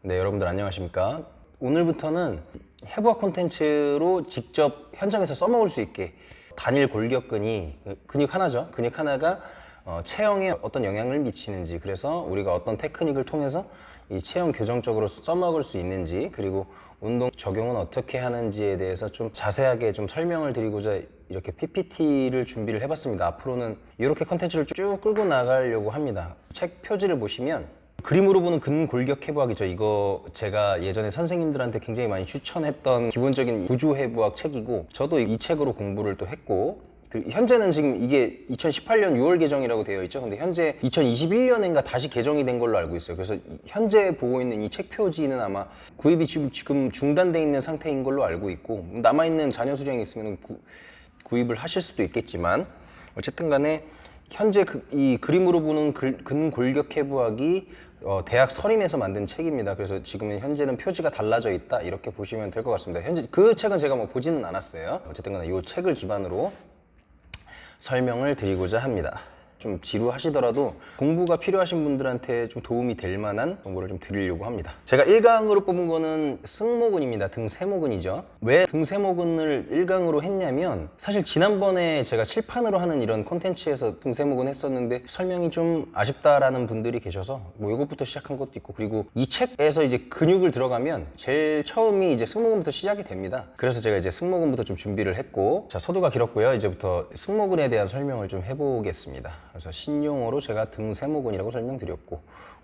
네, 여러분들 안녕하십니까? 오늘부터는 해부학 콘텐츠로 직접 현장에서 써먹을 수 있게 단일 골격근이 근육 하나죠. 근육 하나가 체형에 어떤 영향을 미치는지, 그래서 우리가 어떤 테크닉을 통해서 이 체형 교정적으로 써먹을 수 있는지, 그리고 운동 적용은 어떻게 하는지에 대해서 좀 자세하게 좀 설명을 드리고자 이렇게 PPT를 준비를 해봤습니다. 앞으로는 이렇게 컨텐츠를 쭉 끌고 나가려고 합니다. 책 표지를 보시면 그림으로 보는 근골격 해부학이죠. 이거 제가 예전에 선생님들한테 굉장히 많이 추천했던 기본적인 구조 해부학 책이고, 저도 이 책으로 공부를 또 했고, 현재는 지금 이게 2018년 6월 개정이라고 되어 있죠. 근데 현재 2021년인가 다시 개정이 된 걸로 알고 있어요. 그래서 현재 보고 있는 이 책 표지는 아마 구입이 지금 중단돼 있는 상태인 걸로 알고 있고, 남아있는 자녀 수량이 있으면 구입을 하실 수도 있겠지만, 어쨌든 간에 현재 이 그림으로 보는 근골격 해부학이 대학 서림에서 만든 책입니다. 그래서 지금은 현재는 표지가 달라져 있다, 이렇게 보시면 될 것 같습니다. 현재 그 책은 제가 뭐 보지는 않았어요. 어쨌든 간에 이 책을 기반으로 설명을 드리고자 합니다. 좀 지루하시더라도 공부가 필요하신 분들한테 좀 도움이 될 만한 정보를 좀 드리려고 합니다. 제가 1강으로 뽑은 거는 승모근입니다. 등세모근이죠. 왜 등세모근을 1강으로 했냐면, 사실 지난번에 제가 칠판으로 하는 이런 콘텐츠에서 등세모근 했었는데 설명이 좀 아쉽다라는 분들이 계셔서 뭐 이것부터 시작한 것도 있고, 그리고 이 책에서 이제 근육을 들어가면 제일 처음이 이제 승모근부터 시작이 됩니다. 그래서 제가 이제 승모근부터 좀 준비를 했고, 자, 서두가 길었고요. 이제부터 승모근에 대한 설명을 좀 해보겠습니다. 그래서 신용어로 제가 등세모근이라고 설명드렸고,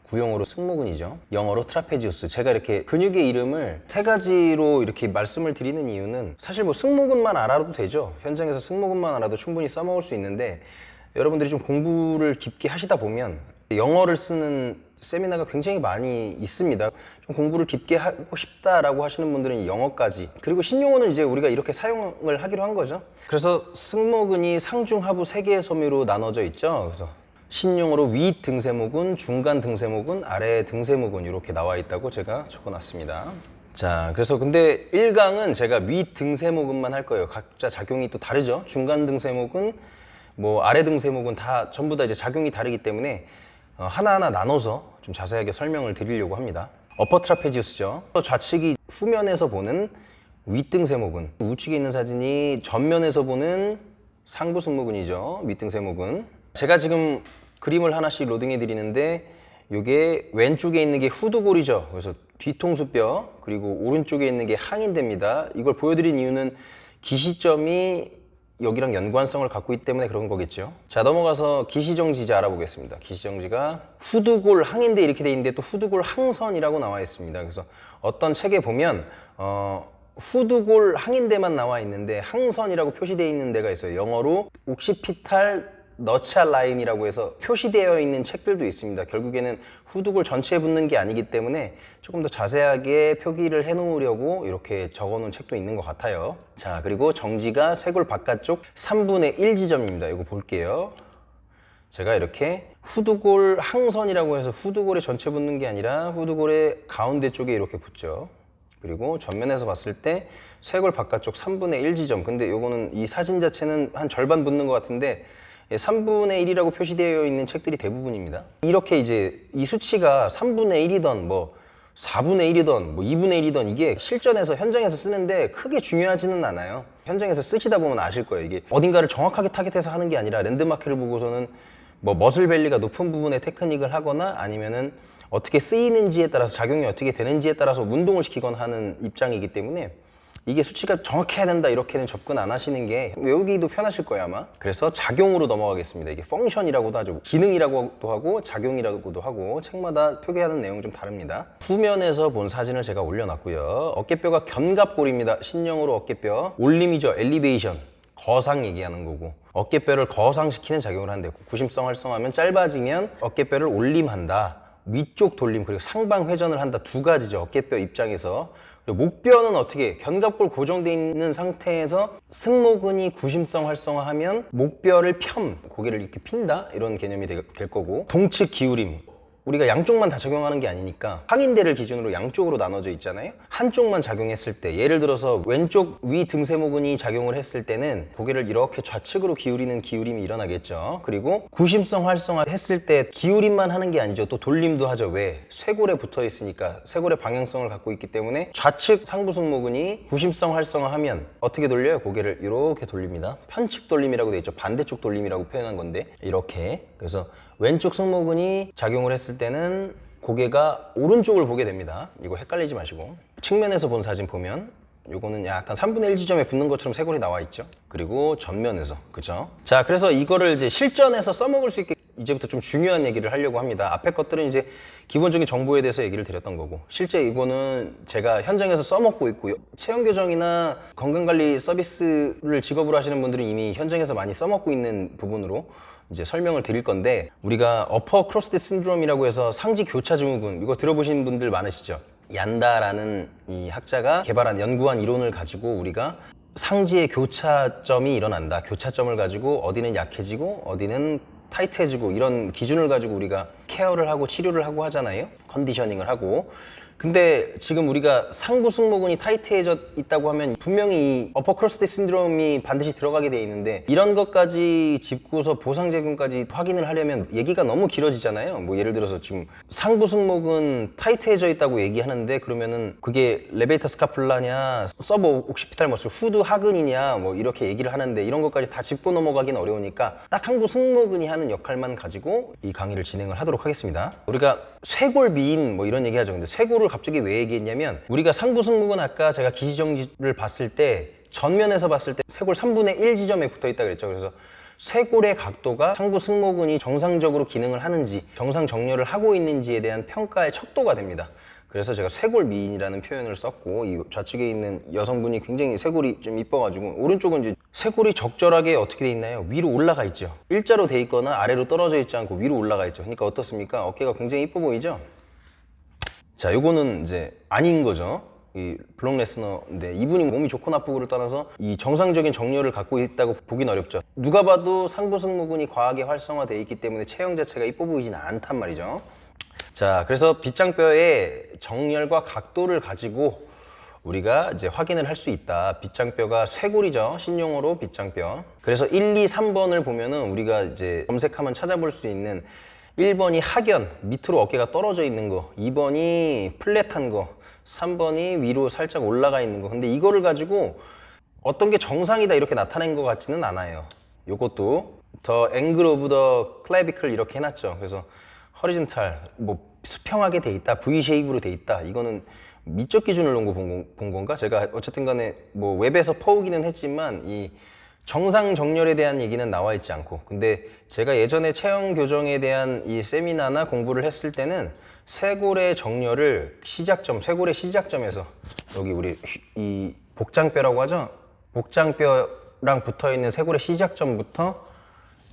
구용어로 승모근이죠. 영어로 트라페지우스. 제가 이렇게 근육의 이름을 세 가지로 이렇게 말씀을 드리는 이유는, 사실 뭐 승모근만 알아도 되죠. 현장에서 승모근만 알아도 충분히 써먹을 수 있는데, 여러분들이 좀 공부를 깊게 하시다 보면 영어를 쓰는 세미나가 굉장히 많이 있습니다. 좀 공부를 깊게 하고 싶다라고 하시는 분들은 영어까지, 그리고 신용어는 이제 우리가 이렇게 사용을 하기로 한 거죠. 그래서 승모근이 상중 하부 세 개의 섬유로 나눠져 있죠. 그래서 신용어로 위 등세모근, 중간 등세모근, 아래 등세모근 이렇게 나와 있다고 제가 적어놨습니다. 자, 그래서 근데 1강은 제가 위 등세모근만 할 거예요. 각자 작용이 또 다르죠. 중간 등세모근, 뭐 아래 등세모근 다 전부 다 이제 작용이 다르기 때문에 하나하나 나눠서 좀 자세하게 설명을 드리려고 합니다. 어퍼 트라페지우스죠. 좌측이 후면에서 보는 윗등세모근, 우측에 있는 사진이 전면에서 보는 상부 승모근이죠. 밑등세모근. 제가 지금 그림을 하나씩 로딩해 드리는데, 이게 왼쪽에 있는 게 후두골이죠. 그래서 뒤통수뼈, 그리고 오른쪽에 있는 게 항인대입니다. 이걸 보여드린 이유는 기시점이 여기랑 연관성을 갖고 있기 때문에 그런 거겠죠. 자, 넘어가서 기시정지제 알아보겠습니다. 기시정지가 후두골 항인대 이렇게 돼 있는데, 또 후두골 항선이라고 나와 있습니다. 그래서 어떤 책에 보면 후두골 항인대만 나와 있는데 항선이라고 표시되어 있는 데가 있어요. 영어로 옥시피탈 너치알 라인이라고 해서 표시되어 있는 책들도 있습니다. 결국에는 후두골 전체에 붙는 게 아니기 때문에 조금 더 자세하게 표기를 해 놓으려고 이렇게 적어 놓은 책도 있는 것 같아요. 자, 그리고 정지가 쇄골 바깥쪽 3분의 1 지점입니다. 이거 볼게요. 제가 이렇게 후두골 항선이라고 해서 후두골에 전체 붙는 게 아니라 후두골의 가운데 쪽에 이렇게 붙죠. 그리고 전면에서 봤을 때 쇄골 바깥쪽 3분의 1 지점. 근데 요거는 이 사진 자체는 한 절반 붙는 것 같은데 3분의 1이라고 표시되어 있는 책들이 대부분입니다. 이렇게 이제 이 수치가 3분의 1이던 뭐 4분의 1이던 뭐 2분의 1이던 이게 실전에서 현장에서 쓰는데 크게 중요하지는 않아요. 현장에서 쓰시다 보면 아실 거예요. 이게 어딘가를 정확하게 타겟해서 하는 게 아니라 랜드마크를 보고서는 뭐 머슬밸리가 높은 부분에 테크닉을 하거나, 아니면은 어떻게 쓰이는지에 따라서, 작용이 어떻게 되는지에 따라서 운동을 시키거나 하는 입장이기 때문에 이게 수치가 정확해야 된다 이렇게는 접근 안 하시는 게 외우기도 편하실 거예요 아마. 그래서 작용으로 넘어가겠습니다. 이게 펑션이라고도 하죠. 기능이라고도 하고 작용이라고도 하고, 책마다 표기하는 내용이 좀 다릅니다. 후면에서 본 사진을 제가 올려놨고요. 어깨뼈가 견갑골입니다. 신형으로 어깨뼈 올림이죠. 엘리베이션, 거상 얘기하는 거고, 어깨뼈를 거상시키는 작용을 하는데, 구심성 활성화하면 짧아지면 어깨뼈를 올림한다, 위쪽 돌림, 그리고 상방 회전을 한다. 두 가지죠. 어깨뼈 입장에서. 그리고 목뼈는 어떻게, 견갑골 고정되어 있는 상태에서 승모근이 구심성 활성화하면 목뼈를 고개를 이렇게 핀다, 이런 개념이 될 거고, 동측 기울임, 우리가 양쪽만 다 적용하는 게 아니니까 상인대를 기준으로 양쪽으로 나눠져 있잖아요. 한쪽만 작용했을 때, 예를 들어서 왼쪽 위 등세모근이 작용을 했을 때는 고개를 이렇게 좌측으로 기울이는 기울임이 일어나겠죠. 그리고 구심성 활성화 했을 때 기울임만 하는 게 아니죠. 또 돌림도 하죠. 왜? 쇄골에 붙어 있으니까, 쇄골의 방향성을 갖고 있기 때문에 좌측 상부승모근이 구심성 활성화하면 어떻게 돌려요? 고개를 이렇게 돌립니다. 편측 돌림이라고 돼 있죠. 반대쪽 돌림이라고 표현한 건데, 이렇게. 그래서 왼쪽 승모근이 작용을 했을 때는 고개가 오른쪽을 보게 됩니다. 이거 헷갈리지 마시고. 측면에서 본 사진 보면 요거는 약간 3분의 1 지점에 붙는 것처럼 쇄골이 나와 있죠. 그리고 전면에서, 그죠? 자, 그래서 이거를 이제 실전에서 써먹을 수 있게 이제부터 좀 중요한 얘기를 하려고 합니다. 앞에 것들은 이제 기본적인 정보에 대해서 얘기를 드렸던 거고, 실제 이거는 제가 현장에서 써먹고 있고요. 체형교정이나 건강관리 서비스를 직업으로 하시는 분들은 이미 현장에서 많이 써먹고 있는 부분으로 이제 설명을 드릴 건데, 우리가 어퍼 크로스핏 신드롬이라고 해서 상지 교차 증후군, 이거 들어보신 분들 많으시죠? 얀다라는 이 학자가 연구한 이론을 가지고 우리가 상지의 교차점이 일어난다. 교차점을 가지고 어디는 약해지고 어디는 타이트해지고, 이런 기준을 가지고 우리가 케어를 하고 치료를 하고 하잖아요. 컨디셔닝을 하고. 근데 지금 우리가 상부 승모근이 타이트해져 있다고 하면 분명히 이 어퍼 크로스핏 신드롬이 반드시 들어가게 돼 있는데, 이런 것까지 짚고서 보상제공까지 확인을 하려면 얘기가 너무 길어지잖아요. 뭐 예를 들어서 지금 상부 승모근 타이트해져 있다고 얘기하는데, 그러면은 그게 레베이터 스카플라냐 서브 옥시피탈 머슬 후드 하근이냐 뭐 이렇게 얘기를 하는데, 이런 것까지 다 짚고 넘어가기는 어려우니까 딱 상부 승모근이 하는 역할만 가지고 이 강의를 진행을 하도록 하겠습니다. 우리가 쇄골 미인 뭐 이런 얘기 하죠. 근데 쇄골을 갑자기 왜 얘기했냐면, 우리가 상부 승모근 아까 제가 기시정지를 봤을 때, 전면에서 봤을 때 쇄골 3분의 1 지점에 붙어 있다 그랬죠. 그래서 쇄골의 각도가 상부 승모근이 정상적으로 기능을 하는지, 정상 정렬을 하고 있는지에 대한 평가의 척도가 됩니다. 그래서 제가 쇄골 미인이라는 표현을 썼고, 이 좌측에 있는 여성분이 굉장히 쇄골이 좀 이뻐가지고, 오른쪽은 이제 쇄골이 적절하게 어떻게 돼 있나요? 위로 올라가 있죠. 일자로 돼 있거나 아래로 떨어져 있지 않고 위로 올라가 있죠. 그러니까 어떻습니까? 어깨가 굉장히 이뻐 보이죠? 자, 요거는 이제 아닌 거죠. 이 브록 레스너인데, 이분이 몸이 좋고 나쁘고를 떠나서 이 정상적인 정렬을 갖고 있다고 보긴 어렵죠. 누가 봐도 상부 승모근이 과하게 활성화되어 있기 때문에 체형 자체가 이뻐 보이지는 않단 말이죠. 자, 그래서 빗장뼈의 정렬과 각도를 가지고 우리가 이제 확인을 할 수 있다. 빗장뼈가 쇄골이죠. 신용어로 빗장뼈. 그래서 1, 2, 3번을 보면은 우리가 이제 검색하면 찾아볼 수 있는, 1번이 하견, 밑으로 어깨가 떨어져 있는 거, 2번이 플랫한 거, 3번이 위로 살짝 올라가 있는 거. 근데 이거를 가지고 어떤 게 정상이다 이렇게 나타낸 것 같지는 않아요. 요것도 더 앵글 오브 더 클래비클 이렇게 해놨죠. 그래서 허리젠탈, 뭐 수평하게 돼 있다, V 쉐입으로 돼 있다. 이거는 미적 기준을 놓고 본 건가? 제가 어쨌든 간에 뭐 웹에서 퍼오기는 했지만 이 정상 정렬에 대한 얘기는 나와 있지 않고, 근데 제가 예전에 체형 교정에 대한 이 세미나나 공부를 했을 때는 쇄골의 정렬을 시작점, 쇄골의 시작점에서 여기 우리 이 복장뼈라고 하죠? 복장뼈랑 붙어 있는 쇄골의 시작점부터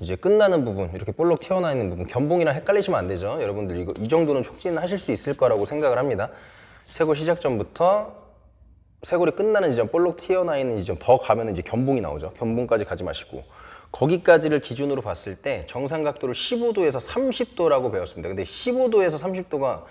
이제 끝나는 부분, 이렇게 볼록 튀어나와 있는 부분, 견봉이랑 헷갈리시면 안 되죠. 여러분들 이거 이 정도는 촉진을 하실 수 있을 거라고 생각을 합니다. 쇄골 시작점부터 쇄골이 끝나는 지점, 볼록 튀어나와 있는 지점, 더 가면 이제 견봉이 나오죠. 견봉까지 가지 마시고, 거기까지를 기준으로 봤을 때 정상 각도를 15도에서 30도라고 배웠습니다. 근데 15도에서 30도가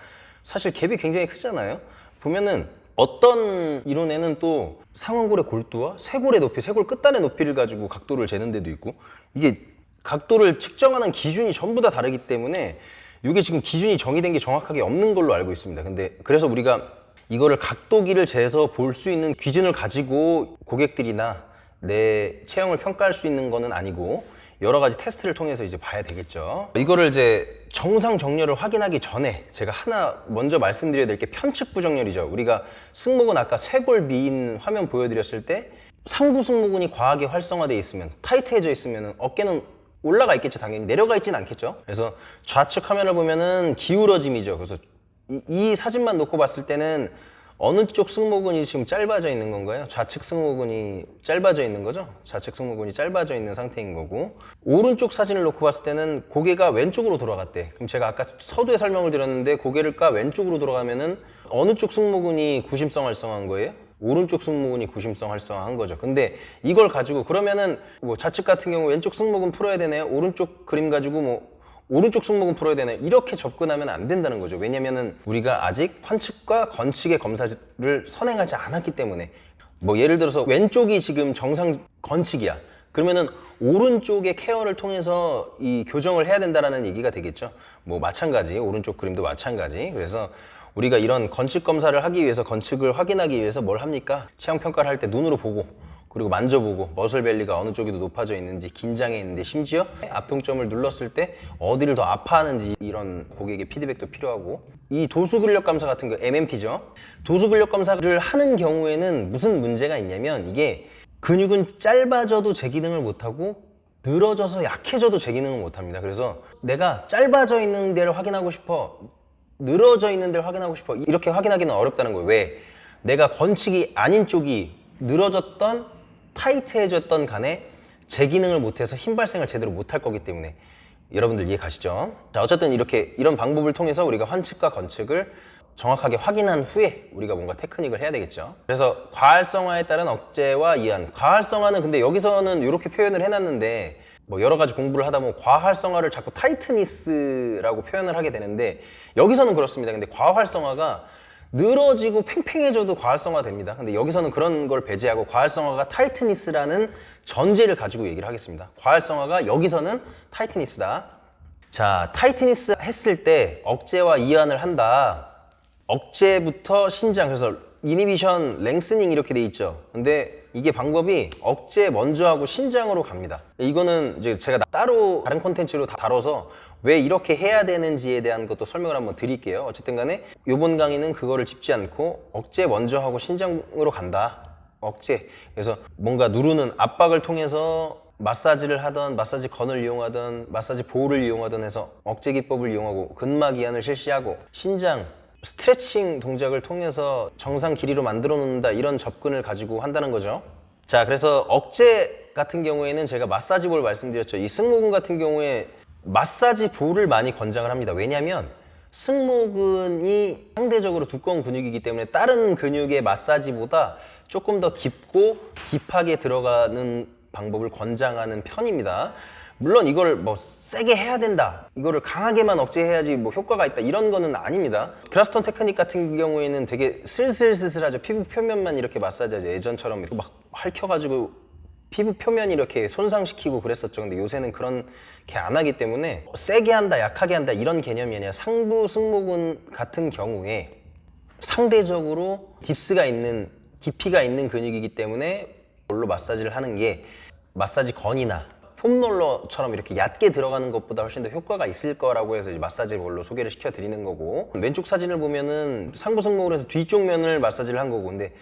사실 갭이 굉장히 크잖아요. 보면은 어떤 이론에는 또 상완골의 골두와 쇄골의 높이, 쇄골 끝단의 높이를 가지고 각도를 재는 데도 있고, 이게 각도를 측정하는 기준이 전부 다 다르기 때문에 이게 지금 기준이 정의된 게 정확하게 없는 걸로 알고 있습니다. 근데 그래서 우리가 이거를 각도기를 재서 볼 수 있는 기준을 가지고 고객들이나 내 체형을 평가할 수 있는 거는 아니고, 여러 가지 테스트를 통해서 이제 봐야 되겠죠. 이거를 이제 정상 정렬을 확인하기 전에 제가 하나 먼저 말씀드려야 될 게 편측 부정렬이죠. 우리가 승모근 아까 쇄골 미인 화면 보여드렸을 때 상부 승모근이 과하게 활성화되어 있으면, 타이트해져 있으면 어깨는 올라가 있겠죠. 당연히 내려가 있진 않겠죠. 그래서 좌측 화면을 보면은 기울어짐이죠. 그래서 이 사진만 놓고 봤을 때는 어느 쪽 승모근이 지금 짧아져 있는 건가요? 좌측 승모근이 짧아져 있는 거죠? 좌측 승모근이 짧아져 있는 상태인 거고, 오른쪽 사진을 놓고 봤을 때는 고개가 왼쪽으로 돌아갔대. 그럼 제가 아까 서두에 설명을 드렸는데, 고개를 왼쪽으로 돌아가면은 어느 쪽 승모근이 구심성 활성화한 거예요? 오른쪽 승모근이 구심성 활성화한 거죠. 근데 이걸 가지고 그러면은 뭐 좌측 같은 경우 왼쪽 승모근 풀어야 되네요. 오른쪽 그림 가지고 뭐 오른쪽 승모근 풀어야 되네. 이렇게 접근하면 안 된다는 거죠. 왜냐면은 우리가 아직 환측과 건측의 검사를 선행하지 않았기 때문에. 뭐 예를 들어서 왼쪽이 지금 정상 건측이야. 그러면은 오른쪽의 케어를 통해서 이 교정을 해야 된다라는 얘기가 되겠죠. 뭐 마찬가지, 오른쪽 그림도 마찬가지. 그래서 우리가 이런 건측 검사를 하기 위해서, 건측을 확인하기 위해서 뭘 합니까? 체형 평가를 할 때 눈으로 보고, 그리고 만져보고, 머슬밸리가 어느 쪽이 더 높아져 있는지, 긴장해 있는데, 심지어 압동점을 눌렀을 때 어디를 더 아파하는지, 이런 고객의 피드백도 필요하고, 이 도수근력 감사 같은 거, MMT죠. 도수근력 감사를 하는 경우에는 무슨 문제가 있냐면, 이게 근육은 짧아져도 제 기능을 못하고 늘어져서 약해져도 제 기능을 못합니다. 그래서 내가 짧아져 있는 데를 확인하고 싶어, 늘어져 있는 데를 확인하고 싶어, 이렇게 확인하기는 어렵다는 거예요. 왜? 내가 건측이 아닌 쪽이 늘어졌던 타이트해졌던 간에 제 기능을 못해서 힘 발생을 제대로 못할 거기 때문에. 여러분들 이해 가시죠? 자, 어쨌든 이런 방법을 통해서 우리가 환측과 건측을 정확하게 확인한 후에 우리가 뭔가 테크닉을 해야 되겠죠. 그래서 과활성화에 따른 억제와 이완. 과활성화는 근데 여기서는 이렇게 표현을 해놨는데, 뭐 여러 가지 공부를 하다 보면 과활성화를 자꾸 타이트니스라고 표현을 하게 되는데, 여기서는 그렇습니다. 근데 과활성화가 늘어지고 팽팽해져도 과활성화 됩니다. 근데 여기서는 그런 걸 배제하고 과활성화가 타이트니스라는 전제를 가지고 얘기를 하겠습니다. 과활성화가 여기서는 타이트니스다. 자, 타이트니스 했을 때 억제와 이완을 한다. 억제부터 신장, 그래서 이니비션, 랭스닝 이렇게 돼 있죠. 근데 이게 방법이 억제 먼저 하고 신장으로 갑니다. 이거는 이제 제가 따로 다른 콘텐츠로 다 다뤄서 왜 이렇게 해야 되는지에 대한 것도 설명을 한번 드릴게요. 어쨌든 간에 이번 강의는 그거를 짚지 않고 억제 먼저 하고 신장으로 간다. 억제. 그래서 뭔가 누르는 압박을 통해서 마사지를 하던, 마사지 건을 이용하던, 마사지 볼을 이용하던 해서 억제 기법을 이용하고 근막 이완을 실시하고, 신장 스트레칭 동작을 통해서 정상 길이로 만들어 놓는다, 이런 접근을 가지고 한다는 거죠. 자, 그래서 억제 같은 경우에는 제가 마사지 볼 말씀드렸죠. 이 승모근 같은 경우에 마사지 볼을 많이 권장을 합니다. 왜냐하면 승모근이 상대적으로 두꺼운 근육이기 때문에 다른 근육의 마사지보다 조금 더 깊고 딥하게 들어가는 방법을 권장하는 편입니다. 물론 이걸 뭐 세게 해야 된다, 이거를 강하게만 억제해야지 뭐 효과가 있다, 이런 거는 아닙니다. 그라스톤 테크닉 같은 경우에는 되게 슬슬슬슬하죠. 피부 표면만 이렇게 마사지하죠. 예전처럼 이렇게 막 핥혀가지고 피부 표면이 이렇게 손상시키고 그랬었죠. 근데 요새는 그런 게 안 하기 때문에 세게 한다, 약하게 한다, 이런 개념이 아니라 상부 승모근 같은 경우에 상대적으로 딥스가 있는, 깊이가 있는 근육이기 때문에 볼로 마사지를 하는 게 마사지 건이나 폼롤러처럼 이렇게 얕게 들어가는 것보다 훨씬 더 효과가 있을 거라고 해서 이제 마사지 볼로 소개를 시켜 드리는 거고, 왼쪽 사진을 보면은 상부 승모근에서 뒤쪽 면을 마사지를 한 거고, 근데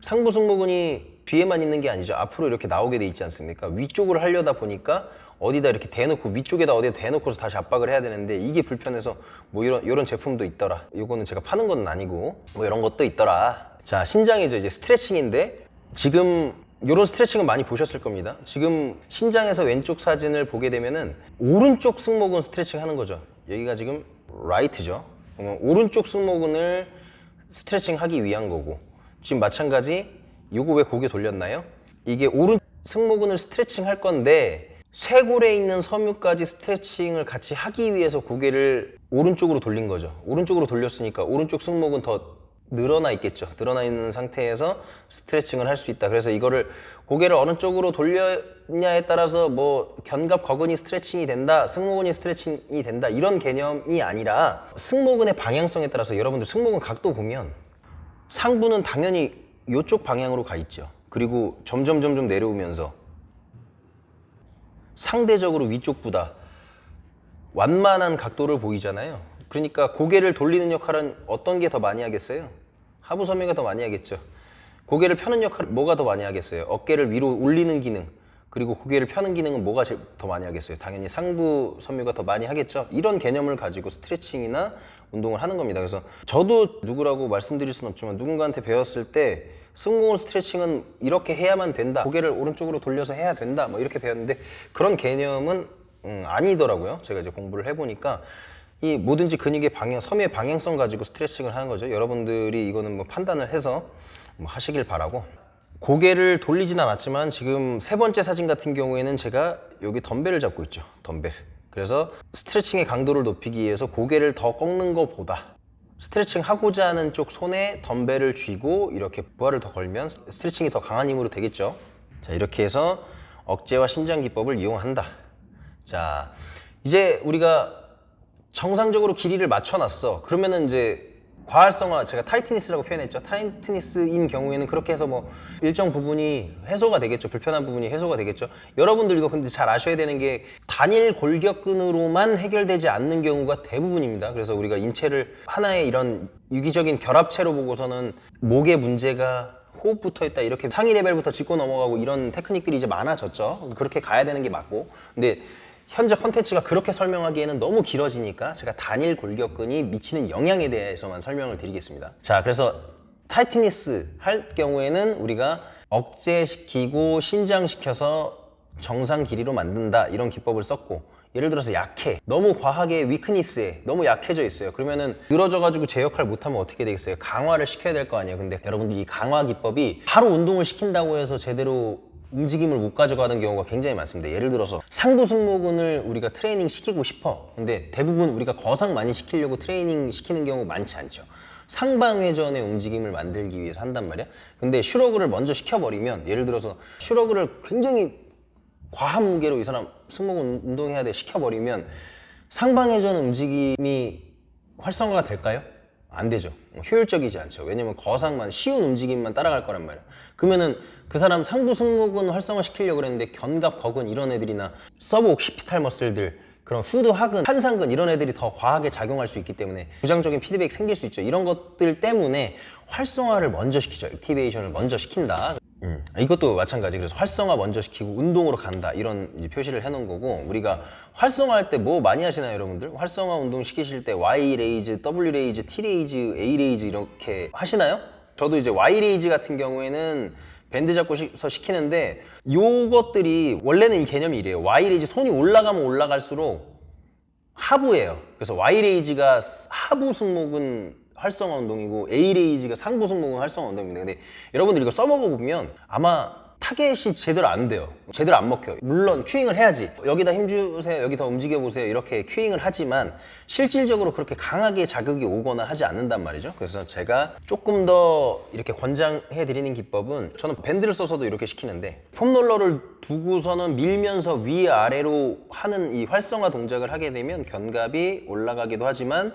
상부 승모근이 뒤에만 있는 게 아니죠. 앞으로 이렇게 나오게 돼 있지 않습니까? 위쪽으로 하려다 보니까 어디다 이렇게 대놓고, 위쪽에다 어디다 대놓고서 다시 압박을 해야 되는데, 이게 불편해서 뭐 이런 제품도 있더라. 이거는 제가 파는 건 아니고 뭐 이런 것도 있더라. 자, 신장이죠. 이제 스트레칭인데, 지금 이런 스트레칭은 많이 보셨을 겁니다. 지금 신장에서 왼쪽 사진을 보게 되면은 오른쪽 승모근 스트레칭 하는 거죠. 여기가 지금 라이트죠. 그러면 오른쪽 승모근을 스트레칭 하기 위한 거고, 지금 마찬가지, 요거 왜 고개 돌렸나요? 이게 오른 승모근을 스트레칭 할 건데 쇄골에 있는 섬유까지 스트레칭을 같이 하기 위해서 고개를 오른쪽으로 돌린 거죠. 오른쪽으로 돌렸으니까 오른쪽 승모근 더 늘어나 있겠죠. 늘어나 있는 상태에서 스트레칭을 할 수 있다. 그래서 이거를 고개를 어느 쪽으로 돌렸냐에 따라서 뭐 견갑 거근이 스트레칭이 된다, 승모근이 스트레칭이 된다, 이런 개념이 아니라 승모근의 방향성에 따라서, 여러분들 승모근 각도 보면 상부는 당연히 이쪽 방향으로 가 있죠. 그리고 점점 내려오면서 상대적으로 위쪽보다 완만한 각도를 보이잖아요. 그러니까 고개를 돌리는 역할은 어떤 게 더 많이 하겠어요? 하부 섬유가 더 많이 하겠죠. 고개를 펴는 역할은 뭐가 더 많이 하겠어요? 어깨를 위로 올리는 기능, 그리고 고개를 펴는 기능은 뭐가 더 많이 하겠어요? 당연히 상부 섬유가 더 많이 하겠죠. 이런 개념을 가지고 스트레칭이나 운동을 하는 겁니다. 그래서 저도 누구라고 말씀드릴 수는 없지만 누군가한테 배웠을 때 승모근 스트레칭은 이렇게 해야만 된다, 고개를 오른쪽으로 돌려서 해야 된다, 뭐 이렇게 배웠는데 그런 개념은 아니더라고요. 제가 이제 공부를 해보니까 이 뭐든지 근육의 방향, 섬의 방향성 가지고 스트레칭을 하는 거죠. 여러분들이 이거는 뭐 판단을 해서 뭐 하시길 바라고. 고개를 돌리진 않았지만 지금 세 번째 사진 같은 경우에는 제가 여기 덤벨을 잡고 있죠. 덤벨. 그래서 스트레칭의 강도를 높이기 위해서 고개를 더 꺾는 것보다 스트레칭 하고자 하는 쪽 손에 덤벨을 쥐고 이렇게 부하를 더 걸면 스트레칭이 더 강한 힘으로 되겠죠. 자, 이렇게 해서 억제와 신장 기법을 이용한다. 자, 이제 우리가 정상적으로 길이를 맞춰놨어. 그러면은 이제 과활성화, 제가 타이트니스라고 표현했죠. 타이트니스인 경우에는 그렇게 해서 뭐 일정 부분이 해소가 되겠죠. 불편한 부분이 해소가 되겠죠. 여러분들 이거 근데 잘 아셔야 되는 게 단일 골격근으로만 해결되지 않는 경우가 대부분입니다. 그래서 우리가 인체를 하나의 이런 유기적인 결합체로 보고서는 목에 문제가 호흡부터 있다 이렇게 상위 레벨부터 짚고 넘어가고 이런 테크닉들이 이제 많아졌죠. 그렇게 가야 되는 게 맞고. 근데 현재 컨텐츠가 그렇게 설명하기에는 너무 길어지니까 제가 단일 골격근이 미치는 영향에 대해서만 설명을 드리겠습니다. 자, 그래서 타이트니스 할 경우에는 우리가 억제시키고 신장시켜서 정상 길이로 만든다 이런 기법을 썼고, 예를 들어서 약해, 너무 과하게 위크니스에 너무 약해져 있어요. 그러면은 늘어져가지고 제 역할 못하면 어떻게 되겠어요? 강화를 시켜야 될 거 아니에요. 근데 여러분들 이 강화 기법이 바로 운동을 시킨다고 해서 제대로 움직임을 못 가져가는 경우가 굉장히 많습니다. 예를 들어서 상부 승모근을 우리가 트레이닝 시키고 싶어. 근데 대부분 우리가 거상 많이 시키려고 트레이닝 시키는 경우 많지 않죠. 상방회전의 움직임을 만들기 위해서 한단 말이야. 근데 슈러그를 먼저 시켜버리면, 예를 들어서 슈러그를 굉장히 과한 무게로 이 사람 승모근 운동해야 돼 시켜버리면 상방회전 움직임이 활성화가 될까요? 안 되죠. 효율적이지 않죠. 왜냐면 거상만 쉬운 움직임만 따라갈 거란 말이야. 그러면은 그 사람 상부 승모근 활성화 시키려고 그랬는데 견갑, 거근 이런 애들이나 서브 옥시피탈 머슬들, 그런 후두, 하근, 한상근 이런 애들이 더 과하게 작용할 수 있기 때문에 부정적인 피드백이 생길 수 있죠. 이런 것들 때문에 활성화를 먼저 시키죠. 액티베이션을 먼저 시킨다. 이것도 마찬가지. 그래서 활성화 먼저 시키고 운동으로 간다 이런 이제 표시를 해놓은 거고, 우리가 활성화할 때 뭐 많이 하시나요 여러분들? 활성화 운동 시키실 때 Y 레이즈, W 레이즈, T 레이즈, A 레이즈 이렇게 하시나요? 저도 이제 Y 레이즈 같은 경우에는 밴드 잡고서 시키는데, 요것들이 원래는 이 개념이 이래요. Y 레이즈, 손이 올라가면 올라갈수록 하부예요. 그래서 Y 레이즈가 하부 승모근 활성화 운동이고 A 레이즈가 상부 승모근 활성화 운동입니다. 근데 여러분들 이거 써먹어 보면 아마 타겟이 제대로 안 돼요. 제대로 안 먹혀요. 물론 큐잉을 해야지, 여기다 힘 주세요, 여기 더 움직여 보세요 이렇게 큐잉을 하지만 실질적으로 그렇게 강하게 자극이 오거나 하지 않는단 말이죠. 그래서 제가 조금 더 이렇게 권장해 드리는 기법은, 저는 밴드를 써서도 이렇게 시키는데 폼롤러를 두고서는 밀면서 위아래로 하는 이 활성화 동작을 하게 되면 견갑이 올라가기도 하지만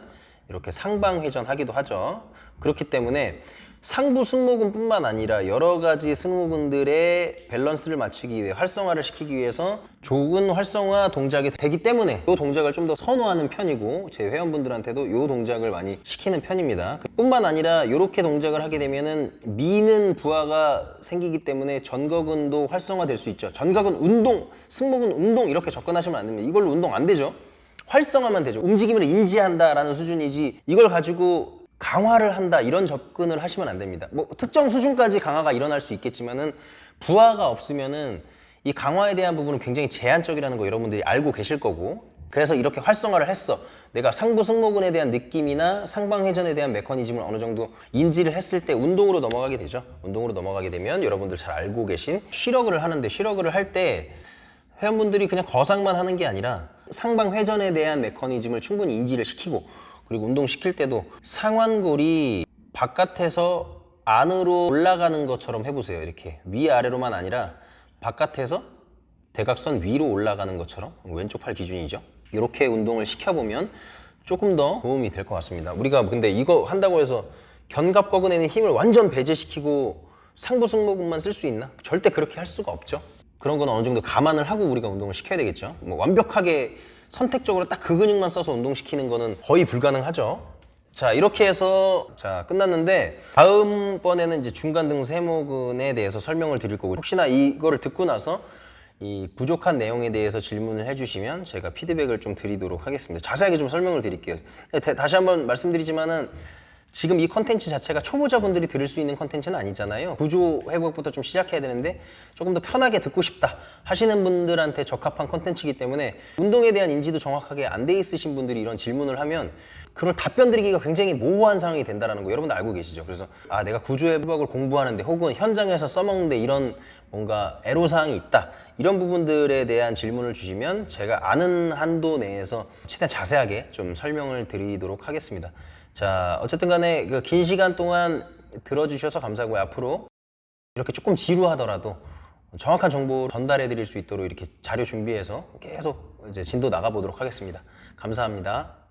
이렇게 상방 회전하기도 하죠. 그렇기 때문에 상부 승모근 뿐만 아니라 여러 가지 승모근들의 밸런스를 맞추기 위해, 활성화를 시키기 위해서 좋은 활성화 동작이 되기 때문에 이 동작을 좀 더 선호하는 편이고, 제 회원분들한테도 이 동작을 많이 시키는 편입니다. 뿐만 아니라 이렇게 동작을 하게 되면은 미는 부하가 생기기 때문에 전거근도 활성화될 수 있죠. 전거근 운동, 승모근 운동 이렇게 접근하시면 안 됩니다. 이걸로 운동 안 되죠. 활성화만 되죠. 움직임을 인지한다라는 수준이지 이걸 가지고 강화를 한다 이런 접근을 하시면 안 됩니다. 뭐 특정 수준까지 강화가 일어날 수 있겠지만은 부하가 없으면은 이 강화에 대한 부분은 굉장히 제한적이라는 거 여러분들이 알고 계실 거고, 그래서 이렇게 활성화를 했어. 내가 상부 승모근에 대한 느낌이나 상방 회전에 대한 메커니즘을 어느 정도 인지를 했을 때 운동으로 넘어가게 되죠. 운동으로 넘어가게 되면 여러분들 잘 알고 계신 쉬러그를 하는데, 쉬러그를 할 때 회원분들이 그냥 거상만 하는 게 아니라 상방 회전에 대한 메커니즘을 충분히 인지를 시키고, 그리고 운동시킬 때도 상완골이 바깥에서 안으로 올라가는 것처럼 해보세요. 이렇게 위아래로만 아니라 바깥에서 대각선 위로 올라가는 것처럼, 왼쪽 팔 기준이죠. 이렇게 운동을 시켜보면 조금 더 도움이 될 것 같습니다. 우리가 근데 이거 한다고 해서 견갑거근에는 힘을 완전 배제시키고 상부 승모근만 쓸 수 있나? 절대 그렇게 할 수가 없죠. 그런 건 어느 정도 감안을 하고 우리가 운동을 시켜야 되겠죠. 뭐 완벽하게 선택적으로 딱 그 근육만 써서 운동시키는 거는 거의 불가능하죠. 자, 이렇게 해서 끝났는데, 다음번에는 이제 중간등 세모근에 대해서 설명을 드릴 거고, 혹시나 이거를 듣고 나서 이 부족한 내용에 대해서 질문을 해주시면 제가 피드백을 좀 드리도록 하겠습니다. 자세하게 좀 설명을 드릴게요. 다시 한번 말씀드리지만은 지금 이 컨텐츠 자체가 초보자분들이 들을 수 있는 컨텐츠는 아니잖아요. 구조 회복부터 좀 시작해야 되는데 조금 더 편하게 듣고 싶다 하시는 분들한테 적합한 컨텐츠이기 때문에, 운동에 대한 인지도 정확하게 안 돼 있으신 분들이 이런 질문을 하면 그걸 답변 드리기가 굉장히 모호한 상황이 된다는 거 여러분들 알고 계시죠? 그래서 내가 구조해부학을 공부하는데 혹은 현장에서 써먹는데 이런 뭔가 애로사항이 있다, 이런 부분들에 대한 질문을 주시면 제가 아는 한도 내에서 최대한 자세하게 좀 설명을 드리도록 하겠습니다. 자, 어쨌든 간에 그 긴 시간 동안 들어주셔서 감사하고요. 앞으로 이렇게 조금 지루하더라도 정확한 정보 전달해 드릴 수 있도록 이렇게 자료 준비해서 계속 이제 진도 나가보도록 하겠습니다. 감사합니다.